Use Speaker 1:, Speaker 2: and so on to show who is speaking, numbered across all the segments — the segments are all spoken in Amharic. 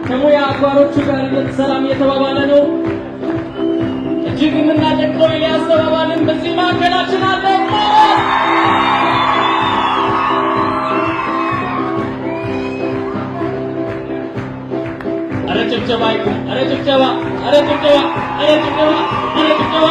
Speaker 1: ከሙያ አጋሮቹ ጋር ሰላም እየተባባለ ነው። እጅግ የምናደንቀው ኤልያስ ተባባልን በዚህ ማዕከላችን አለ። ኧረ ጭብጨባ ይቁም! ኧረ ጭብጨባ! ኧረ ጭብጨባ! ኧረ ጭብጨባ! ኧረ ጭብጨባ!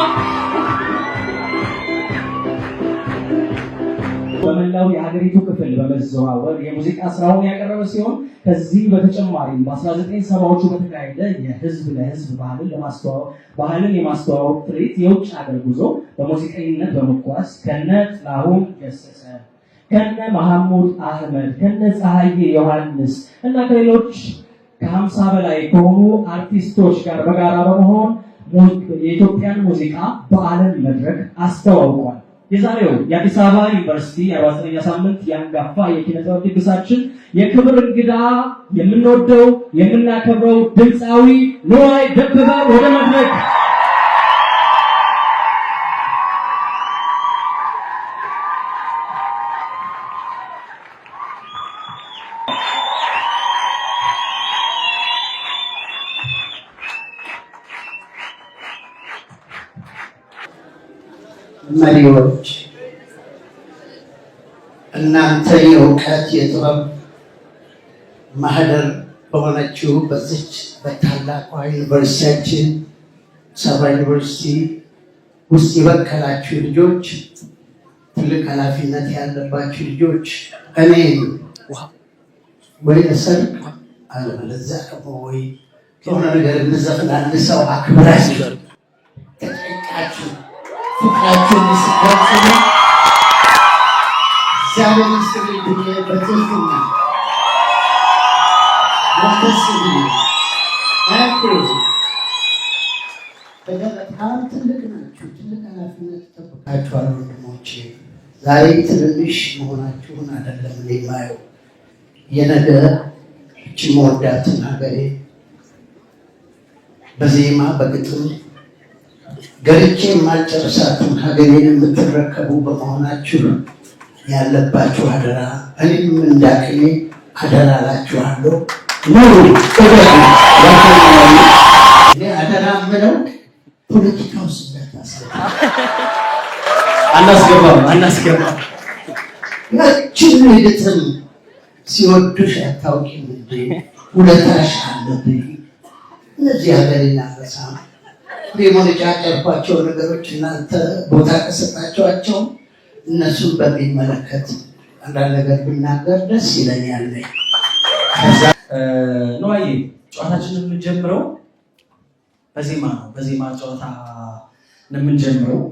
Speaker 1: በመላው የሀገሪቱ ክፍል በመዘዋወር የሙዚቃ ስራውን ያቀረበ ሲሆን ከዚህ በተጨማሪም በ1970ዎቹ በተካሄደ የህዝብ ለህዝብ ባህልን የማስተዋወቅ ትርኢት የውጭ ሀገር ጉዞ በሙዚቀኝነት በመጓዝ ከነ ጥላሁን ገሰሰ፣ ከነ መሐሙድ አህመድ፣ ከነ ፀሐዬ ዮሐንስ እና ከሌሎች ከ50 በላይ ከሆኑ አርቲስቶች ጋር በጋራ በመሆን የኢትዮጵያን ሙዚቃ በዓለም መድረክ አስተዋውቋል። የዛሬው የአዲስ አበባ ዩኒቨርሲቲ 49ኛ ሳምንት የአንጋፋ የኪነ ጥበብ ድግሳችን የክብር እንግዳ የምንወደው የምናከብረው ድምፃዊ ንዋይ ደበበ ወደ መድረክ
Speaker 2: መሪዎች እናንተ የእውቀት የጥበብ ማህደር በሆነችው በዚች በታላቋ ዩኒቨርሲቲያችን ሰባ ዩኒቨርሲቲ ውስጥ የበቀላችሁ ልጆች፣ ትልቅ ኃላፊነት ያለባችሁ ልጆች እኔ ወይ ለሰርግ አለበለዚያ ደግሞ ወይ የሆነ ነገር እንዘፍናለን ሰው አክብራችሁ ተጠይቃችሁ ፍቅራችሁን ስትገልጹ እግዚአብሔር ይስጥልኝ ብዬ በትህትና በጣም ትልቅ ናችሁ። ትልቅ ኃላፊነት ይጠብቃችኋል ወንድሞቼ። ዛሬ ትንንሽ መሆናችሁን አይደለም እኔ የማየው የነገ እቺ መወዳትን ሀገሬ በዜማ በግጥም ገልጬ የማልጨርሳትን ሀገሬን የምትረከቡ በመሆናችሁ ያለባችሁ አደራ እኔም እንዳቅሜ አደራ እላችኋለሁ። እኔ አደራ የምለው ፖለቲካ ውስጥ አናስገባም። ያችን ግጥም ሲወዱሽ አታውቂም እንዴ ውለታሽ አለብኝ። እነዚህ ሀገሬን አልረሳም። የሞነጫጨርኳቸው ነገሮች እናንተ ቦታ ከሰጣችኋቸው እነሱን በሚመለከት አንዳንድ ነገር ብናገር ደስ ይለኛል።
Speaker 1: ነዋዬ ጨዋታችንን የምንጀምረው በዜማ ነው። በዜማ ጨዋታ ነው የምንጀምረው።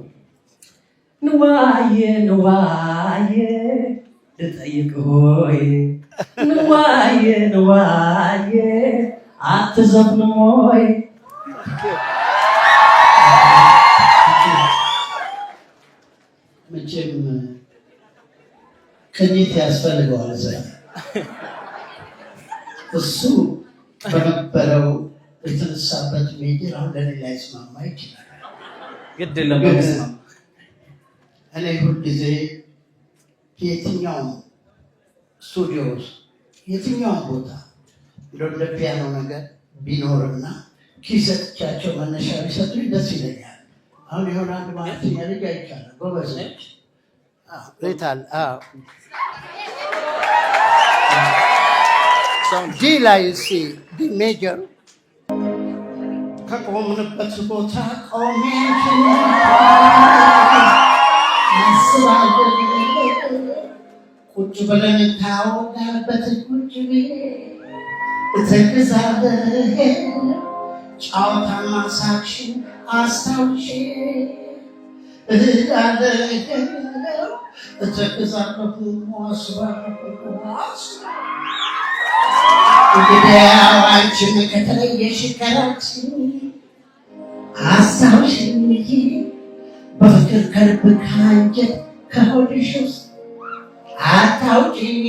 Speaker 1: ንዋዬ ንዋዬ ልጠይቅ ሆይ ንዋዬ ንዋዬ አትዘፍንም ሆይ?
Speaker 2: መቼም ቅኝት ያስፈልገዋል። እሱ በነበረው የተነሳበት ሜጀር አሁን ለሌላ ይስማማ ይችላል።
Speaker 1: ግድ የለም።
Speaker 2: እኔ ሁልጊዜ የትኛውም ስቱዲዮ ውስጥ የትኛውም ቦታ እንደ ፒያኖ ነገር ቢኖርና ኪሰጥቻቸው መነሻ ቢሰጡኝ ደስ ይለኛል። አሁን የሆነ አንድ ማለትኛ ልጅ አይቻለሁ። ጎበዝ ነች። ሪታል ዲ ላይ ሲ ዲ ሜጀር ከቆምንበት ቦታ ቆሜ ቁጭ ብለን ታወጋበት ቁጭ እተግዛለህ ጫወታና ሳቅሽን አስታውሼ እህዳለህ እተግዛለሁ እንግዲያው አንቺን ከተለየሽ ከራቅሽ አስታውሽኝ በፍቅር ከልብ ከአንጀት ከሆድሽ ውስጥ አታውቂኝ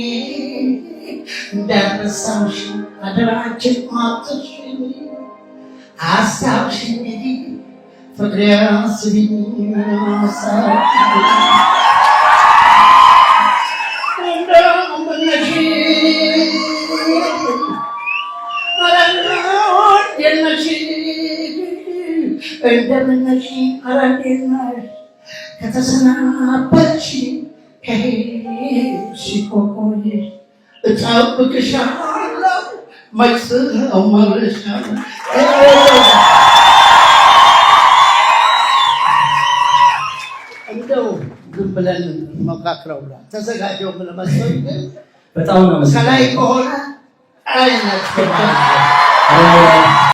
Speaker 2: እንዳረሳውሽ አደራችን ማጥሽኝ አስታውሽኝ ፍቅሬ አስቢኝ እንደምነሽ እንደምነሽ አራዴና ከተሰናበች ሲቆቆይ እጠብቅሻለሁ መክስው መረሻለሁ። እንደው ዝም ብለን መካክረው ተዘጋጀው ለመስሎኝ ግን
Speaker 1: በጣም ነው
Speaker 2: ከላይ ከሆነ አይነት